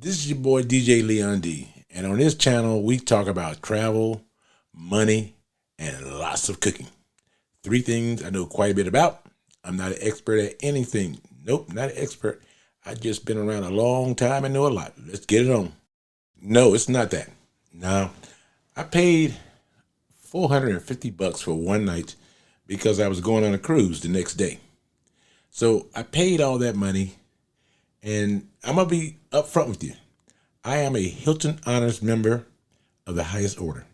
This is your boy DJ Leon D, and on this channel we talk about travel, money, and lots of cooking. Three things I know quite a bit about. I'm not an expert at anything. Nope, not an expert. I've just been around a long time and know a lot. Let's get it on. No, it's not that. No, I paid $450 for one night because I was going on a cruise the next day. So I paid all that money, and I'm going to be upfront with you. I am a Hilton Honors member of the highest order.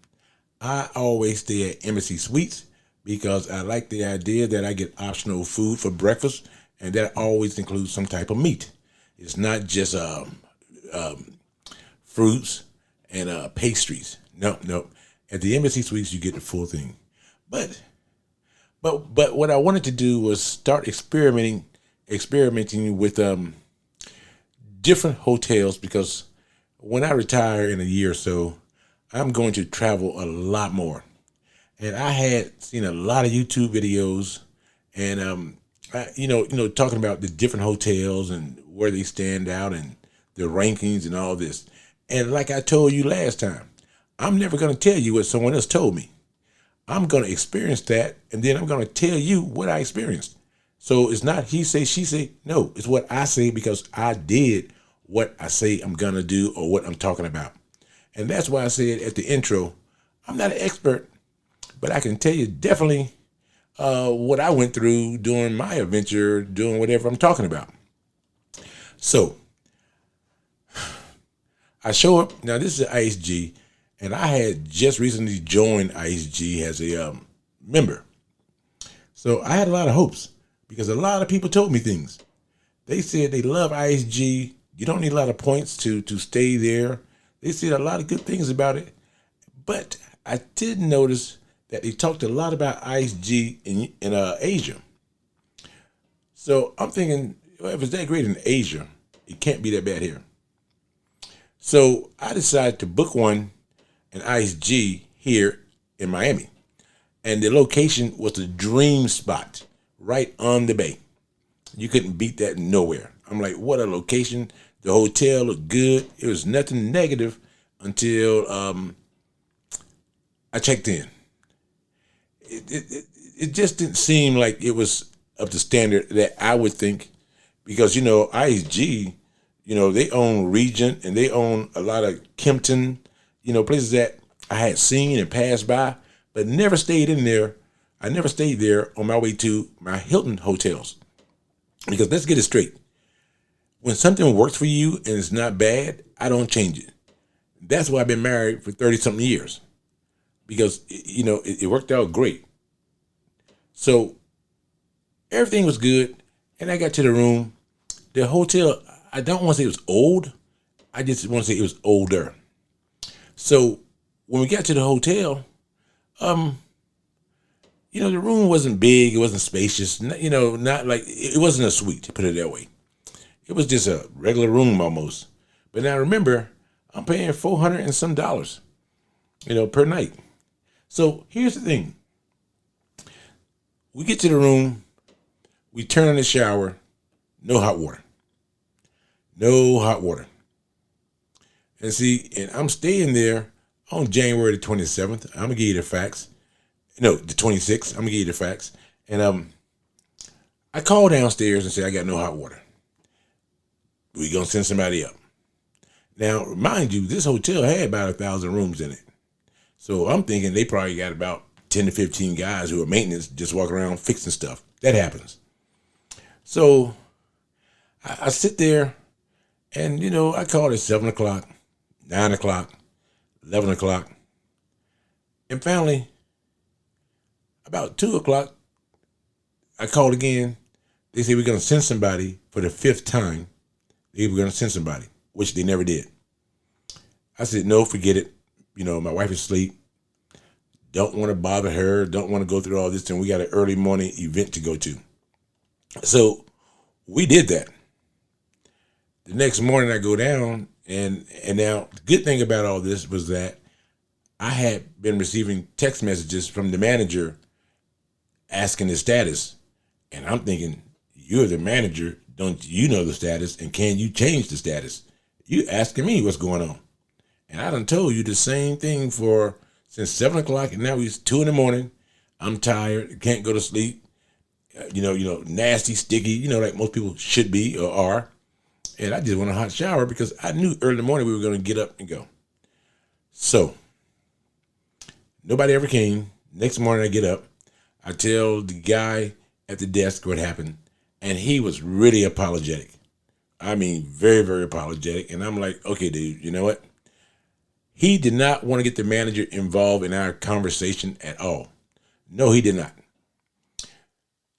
I always stay at Embassy Suites because I like the idea that I get optional food for breakfast, and that always includes some type of meat. It's not just fruits and pastries. No. At the Embassy Suites, you get the full thing. But what I wanted to do was start experimenting with different hotels, because when I retire in a year or so, I'm going to travel a lot more. And I had seen a lot of YouTube videos, and talking about the different hotels and where they stand out and the rankings and all this. And like I told you last time, I'm never going to tell you what someone else told me. I'm going to experience that, and then I'm going to tell you what I experienced. So it's not he say, she say. No, it's what I say, because I did what I say I'm going to do or what I'm talking about. And that's why I said at the intro, I'm not an expert, but I can tell you definitely what I went through during my adventure, doing whatever I'm talking about. So I show up. Now, this is IHG, and I had just recently joined IHG as a member. So I had a lot of hopes, because a lot of people told me things. They said they love IHG. You don't need a lot of points to stay there. They said a lot of good things about it. But I did notice that they talked a lot about IHG in Asia. So I'm thinking, well, if it's that great in Asia, it can't be that bad here. So I decided to book one in IHG here in Miami. And the location was a dream spot right on the bay. You couldn't beat that nowhere. I'm like, what a location. The hotel looked good. It was nothing negative until I checked in. It just didn't seem like it was up to standard that I would think, because, IHG, they own Regent and they own a lot of Kimpton, places that I had seen and passed by, but never stayed in there. I never stayed there on my way to my Hilton hotels. Because let's get it straight. When something works for you and it's not bad, I don't change it. That's why I've been married for 30-something years. Because, it worked out great. So everything was good, and I got to the room. The hotel, I don't want to say it was old. I just want to say it was older. So when we got to the hotel, the room wasn't big. It wasn't spacious. Not like, it wasn't a suite, to put it that way. It was just a regular room almost. But now remember, I'm paying $400 and some, per night. So here's the thing. We get to the room, we turn on the shower, no hot water. No hot water. And see, and I'm staying there on January the 27th. I'm going to give you the facts. No, the 26th. I'm going to give you the facts. And I call downstairs and say, I got no hot water. We're going to send somebody up. Now, mind you, this hotel had about 1,000 rooms in it. So I'm thinking they probably got about 10 to 15 guys who are maintenance, just walking around fixing stuff. That happens. So I sit there and, I called at 7 o'clock, 9 o'clock, 11 o'clock. And finally, about 2 o'clock, I called again. They said, we're going to send somebody for the 5th time. They were going to send somebody, which they never did. I said, no, forget it. My wife is asleep. Don't want to bother her. Don't want to go through all this. And we got an early morning event to go to. So we did that. The next morning I go down, and now the good thing about all this was that I had been receiving text messages from the manager asking the status. And I'm thinking, you're the manager. Don't you know the status? And can you change the status? You asking me what's going on. And I done told you the same thing since 7 o'clock, and now it's 2 in the morning. I'm tired, can't go to sleep. Nasty, sticky, like most people should be or are. And I just want a hot shower because I knew early in the morning we were going to get up and go. So nobody ever came. Next morning I get up. I tell the guy at the desk what happened, and he was really apologetic. I mean, very, very apologetic. And I'm like, okay, dude, you know what? He did not want to get the manager involved in our conversation at all. No, he did not.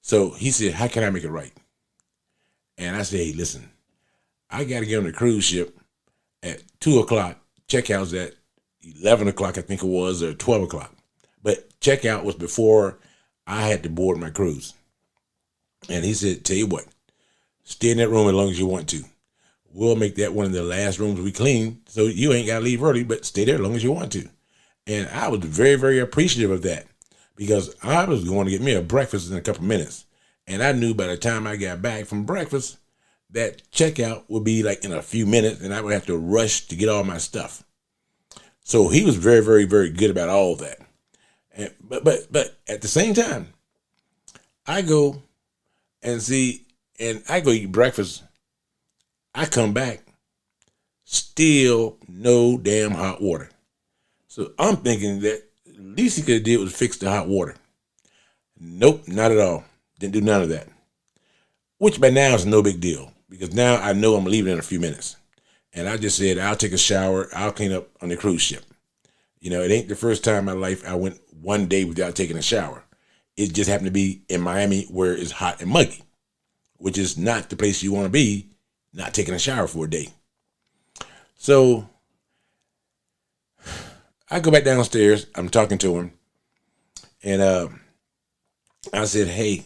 So he said, how can I make it right? And I said, hey, listen, I got to get on the cruise ship at 2 o'clock. Checkout's at 11 o'clock, I think it was, or 12 o'clock. But checkout was before I had to board my cruise. And he said, tell you what, stay in that room as long as you want to. We'll make that one of the last rooms we clean, so you ain't got to leave early, but stay there as long as you want to. And I was very, very appreciative of that because I was going to get me a breakfast in a couple minutes. And I knew by the time I got back from breakfast, that checkout would be like in a few minutes, and I would have to rush to get all my stuff. So he was very, very, very good about all that. And, but at the same time, I go and I go eat breakfast. I come back, still no damn hot water. So I'm thinking that the least he could have did was fix the hot water. Nope, not at all. Didn't do none of that. Which by now is no big deal because now I know I'm leaving in a few minutes. And I just said, I'll take a shower. I'll clean up on the cruise ship. It ain't the first time in my life I went one day without taking a shower. It just happened to be in Miami where it's hot and muggy, which is not the place you want to be, not taking a shower for a day. So I go back downstairs. I'm talking to him. And I said, hey,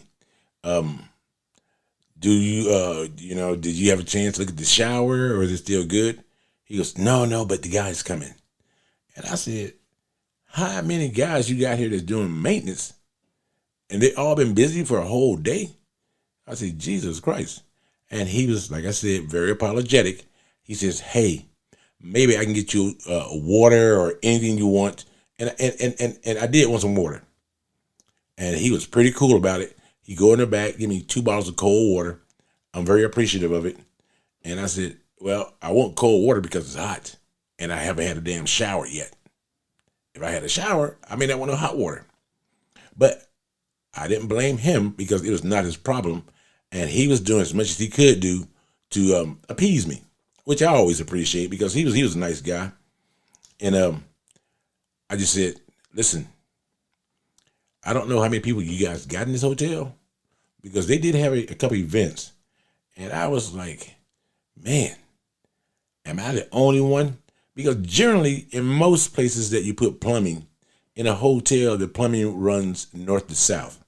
did you have a chance to look at the shower or is it still good? He goes, no, but the guy's coming. And I said, how many guys you got here that's doing maintenance and they all been busy for a whole day? I said, Jesus Christ. And he was, like I said, very apologetic. He says, hey, maybe I can get you water or anything you want. And I did want some water. And he was pretty cool about it. He go in the back, give me 2 bottles of cold water. I'm very appreciative of it. And I said, well, I want cold water because it's hot. And I haven't had a damn shower yet. If I had a shower, I may not want no hot water. But I didn't blame him because it was not his problem. And he was doing as much as he could do to appease me, which I always appreciate because he was a nice guy. And I just said, listen, I don't know how many people you guys got in this hotel because they did have a couple events. And I was like, man, am I the only one? Because generally in most places that you put plumbing in a hotel, the plumbing runs north to south.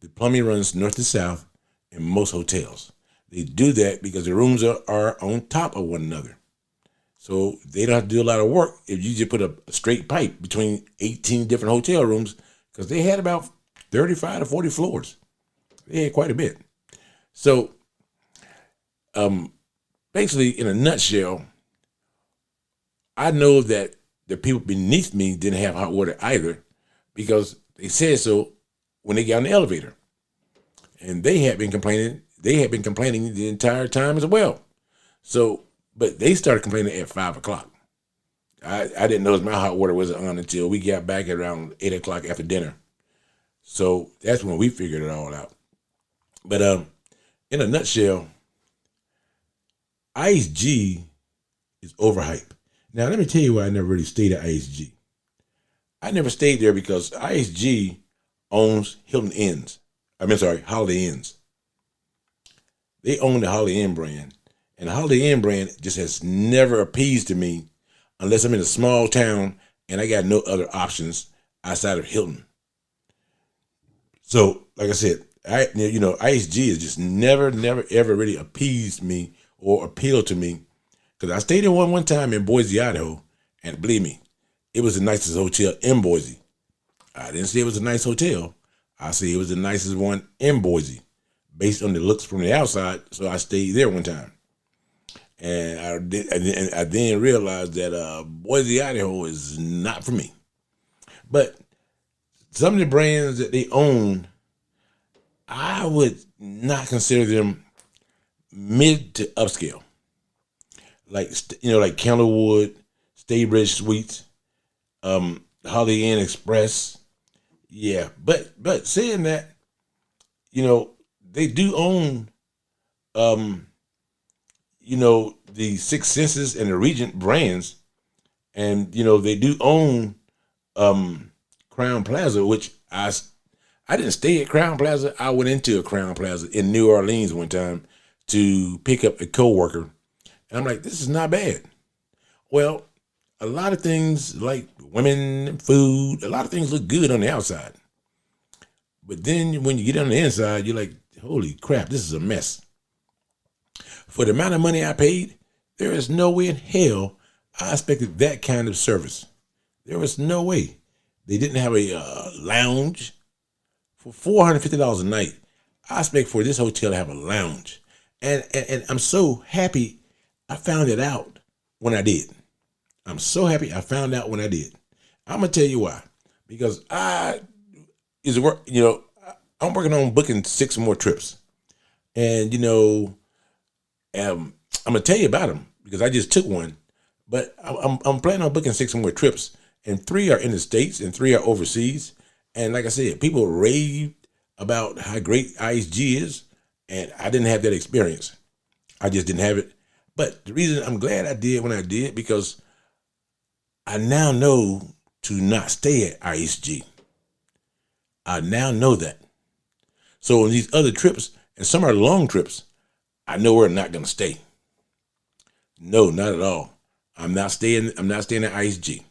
The plumbing runs north to south in most hotels. They do that because the rooms are on top of one another. So they don't have to do a lot of work if you just put a straight pipe between 18 different hotel rooms because they had about 35 to 40 floors. They had quite a bit. So basically, in a nutshell, I know that the people beneath me didn't have hot water either because they said so when they got on the elevator. And they had been complaining. They had been complaining the entire time as well. So, but they started complaining at 5 o'clock. I didn't notice my hot water wasn't on until we got back at around 8 o'clock after dinner. So that's when we figured it all out. But in a nutshell, IHG is overhyped. Now, let me tell you why I never really stayed at IHG. I never stayed there because IHG owns Holiday Inns. They own the Holiday Inn brand. And the Holiday Inn brand just has never appeased to me unless I'm in a small town and I got no other options outside of Hilton. So, like I said, IHG has just never, ever really appeased me or appealed to me. Because I stayed in one time in Boise, Idaho, and believe me, it was the nicest hotel in Boise. I didn't say it was a nice hotel. I say it was the nicest one in Boise, based on the looks from the outside, so I stayed there one time. And I then realized that Boise, Idaho is not for me. But some of the brands that they own, I would not consider them mid to upscale. Like, like Candlewood, Staybridge Suites, Holiday Inn Express. Yeah, but saying that, they do own, the Six Senses and the Regent brands, and they do own Crown Plaza, which I didn't stay at Crown Plaza. I went into a Crown Plaza in New Orleans one time to pick up a coworker, and I'm like, this is not bad. Well, a lot of things like women and food, a lot of things look good on the outside, but then when you get on the inside, you're like, holy crap, this is a mess. For the amount of money I paid, there is no way in hell I expected that kind of service. There was no way. They didn't have a lounge. For $450 a night, I expect for this hotel to have a lounge. And I'm so happy I found it out when I did. I'm so happy I found out when I did. I'm going to tell you why. Because I'm working on booking 6 more trips. And, I'm going to tell you about them because I just took one. But I'm planning on booking 6 more trips. And 3 are in the States and 3 are overseas. And like I said, people raved about how great IHG is. And I didn't have that experience. I just didn't have it. But the reason I'm glad I did when I did, because I now know to not stay at IHG. I now know that. So on these other trips, and some are long trips, I know we're not going to stay. No, not at all. I'm not staying at IHG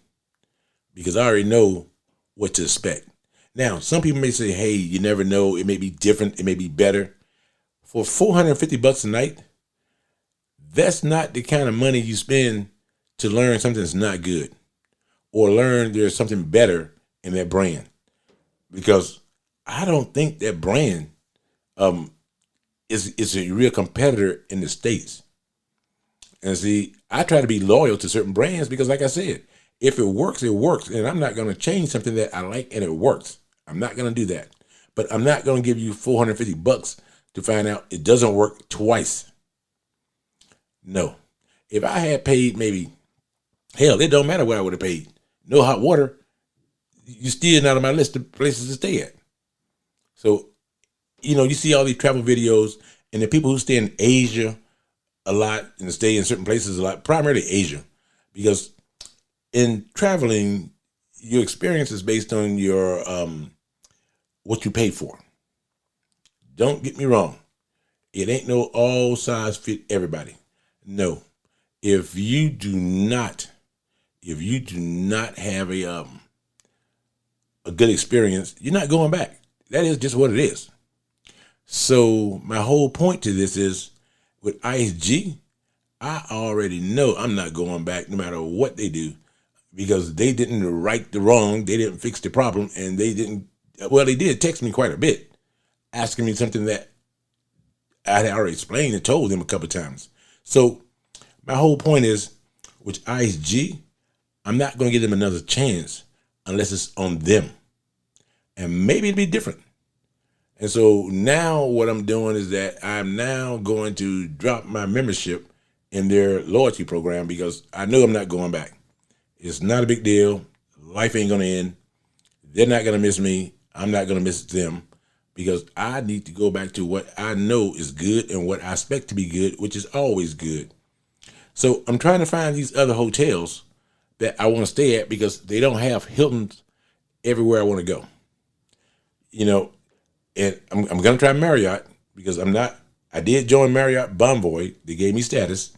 because I already know what to expect. Now, some people may say, hey, you never know. It may be different. It may be better. For $450 a night, that's not the kind of money you spend to learn something that's not good or learn there's something better in that brand. Because I don't think that brand is a real competitor in the States. And see, I try to be loyal to certain brands because, like I said, if it works, it works. And I'm not going to change something that I like and it works. I'm not going to do that. But I'm not going to give you $450 to find out it doesn't work twice. No. If I had paid maybe, hell, it don't matter what I would have paid. No hot water, you still not on my list of places to stay at. So, you see all these travel videos and the people who stay in Asia a lot and stay in certain places a lot, primarily Asia, because in traveling, your experience is based on your what you pay for. Don't get me wrong. It ain't no all size fit everybody. No. If you do not have a good experience, you're not going back. That is just what it is. So my whole point to this is with IHG, I already know I'm not going back no matter what they do because they didn't right the wrong. They didn't fix the problem. And they did text me quite a bit asking me something that I had already explained and told them a couple of times. So my whole point is with IHG, I'm not going to give them another chance unless it's on them. And maybe it'll be different. And so now what I'm doing is that I'm now going to drop my membership in their loyalty program because I know I'm not going back. It's not a big deal. Life ain't going to end. They're not going to miss me. I'm not going to miss them because I need to go back to what I know is good and what I expect to be good, which is always good. So I'm trying to find these other hotels that I want to stay at because they don't have Hiltons everywhere I want to go. And I'm going to try Marriott because I did join Marriott Bonvoy. They gave me status,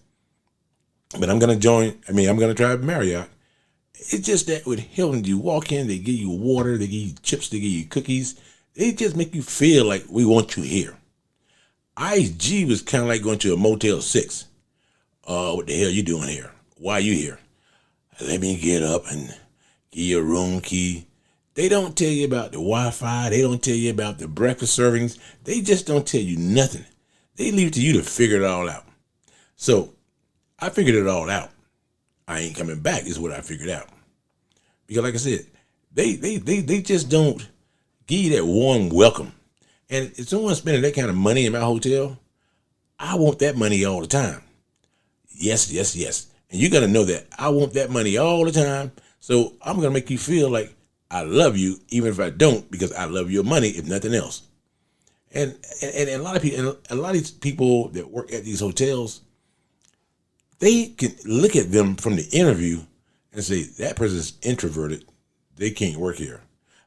but I'm going to try Marriott. It's just that with Hilton, you walk in, they give you water, they give you chips, they give you cookies. They just make you feel like we want you here. IHG was kind of like going to a Motel 6. What the hell you doing here? Why are you here? Let me get up and give you a room key. They don't tell you about the Wi-Fi. They don't tell you about the breakfast servings. They just don't tell you nothing. They leave it to you to figure it all out. So I figured it all out. I ain't coming back is what I figured out. Because like I said, they just don't give you that warm welcome. And if someone's spending that kind of money in my hotel, I want that money all the time. Yes, yes, yes. And you got to know that I want that money all the time. So I'm going to make you feel like I love you, even if I don't, because I love your money, if nothing else. And a lot of these people that work at these hotels, they can look at them from the interview and say, that person's introverted. They can't work here.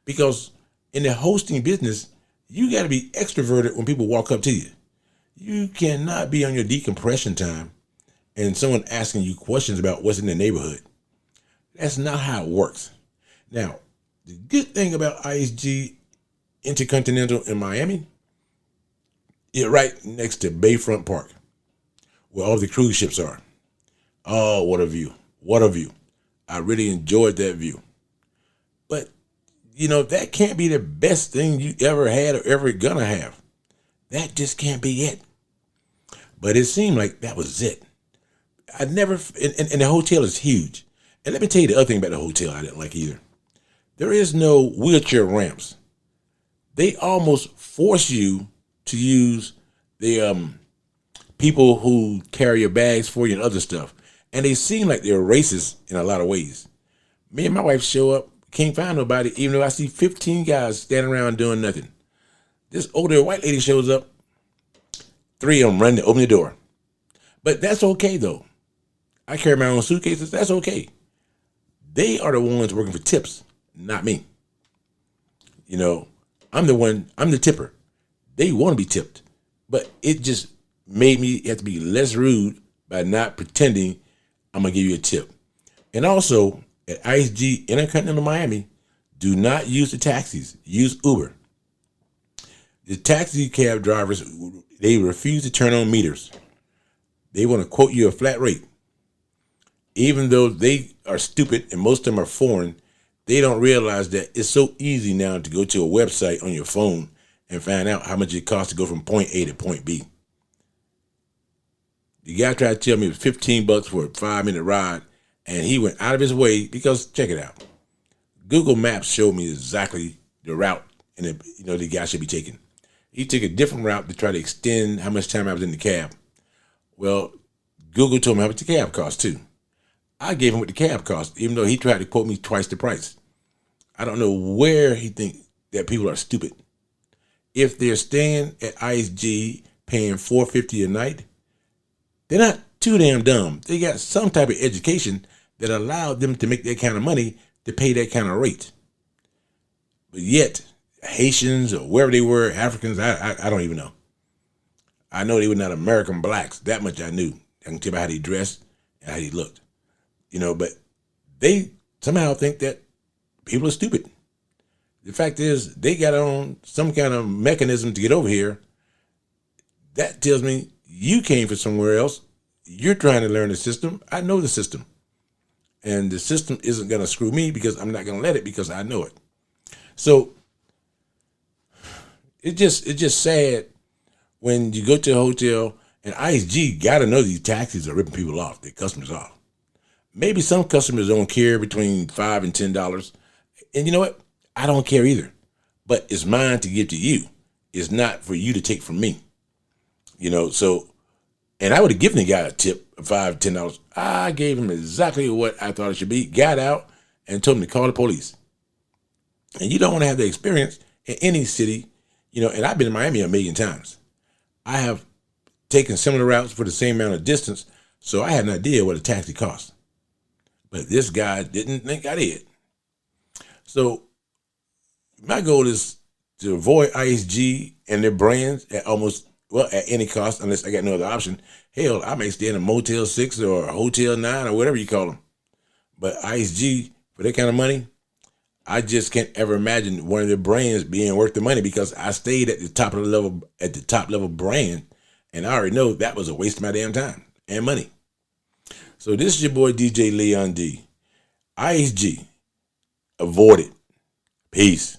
Because in the hosting business, you got to be extroverted when people walk up to you. You cannot be on your decompression time and someone asking you questions about what's in the neighborhood. That's not how it works. Now, the good thing about IHG InterContinental in Miami, it's right next to Bayfront Park, where all the cruise ships are. Oh, what a view. What a view. I really enjoyed that view. But, that can't be the best thing you ever had or ever gonna have. That just can't be it. But it seemed like that was it. And the hotel is huge. And let me tell you the other thing about the hotel I didn't like either. There is no wheelchair ramps. They almost force you to use the people who carry your bags for you and other stuff. And they seem like they're racist in a lot of ways. Me and my wife show up, can't find nobody, even though I see 15 guys standing around doing nothing. This older white lady shows up, 3 of them run to open the door. But that's okay though. I carry my own suitcases, that's okay. They are the ones working for tips, not me. I'm the tipper. They want to be tipped. But it just made me have to be less rude by not pretending I'm going to give you a tip. And also, at IHG InterContinental Miami, do not use the taxis. Use Uber. The taxi cab drivers, they refuse to turn on meters. They want to quote you a flat rate. Even though they are stupid and most of them are foreign, they don't realize that it's so easy now to go to a website on your phone and find out how much it costs to go from point A to point B. The guy tried to tell me it was $15 for a 5-minute ride, and he went out of his way because, check it out, Google Maps showed me exactly the route and the guy should be taking. He took a different route to try to extend how much time I was in the cab. Well, Google told me how much the cab cost too. I gave him what the cab cost, even though he tried to quote me twice the price. I don't know where he thinks that people are stupid. If they're staying at IHG paying $450 a night, they're not too damn dumb. They got some type of education that allowed them to make that kind of money to pay that kind of rate. But yet, Haitians or wherever they were, Africans, I don't even know. I know they were not American blacks. That much I knew. I can tell you how they dressed and how they looked. But they somehow think that people are stupid. The fact is, they got on some kind of mechanism to get over here. That tells me you came from somewhere else. You're trying to learn the system. I know the system. And the system isn't going to screw me because I'm not going to let it because I know it. So it's just sad when you go to a hotel and IHG got to know these taxis are ripping people off, their customers off. Maybe some customers don't care between $5 and $10. And you know what? I don't care either. But it's mine to give to you. It's not for you to take from me. And I would have given the guy a tip of $5, $10. I gave him exactly what I thought it should be, got out, and told him to call the police. And you don't want to have the experience in any city, and I've been in Miami a million times. I have taken similar routes for the same amount of distance, so I had an idea what a taxi cost. But this guy didn't think I did. So my goal is to avoid IHG and their brands at any cost, unless I got no other option. Hell, I may stay in a Motel 6 or a Hotel 9 or whatever you call them. But IHG, for that kind of money, I just can't ever imagine one of their brands being worth the money because I stayed at the top level brand, and I already know that was a waste of my damn time and money. So this is your boy DJ Leon D. IHG. Avoid it. Peace.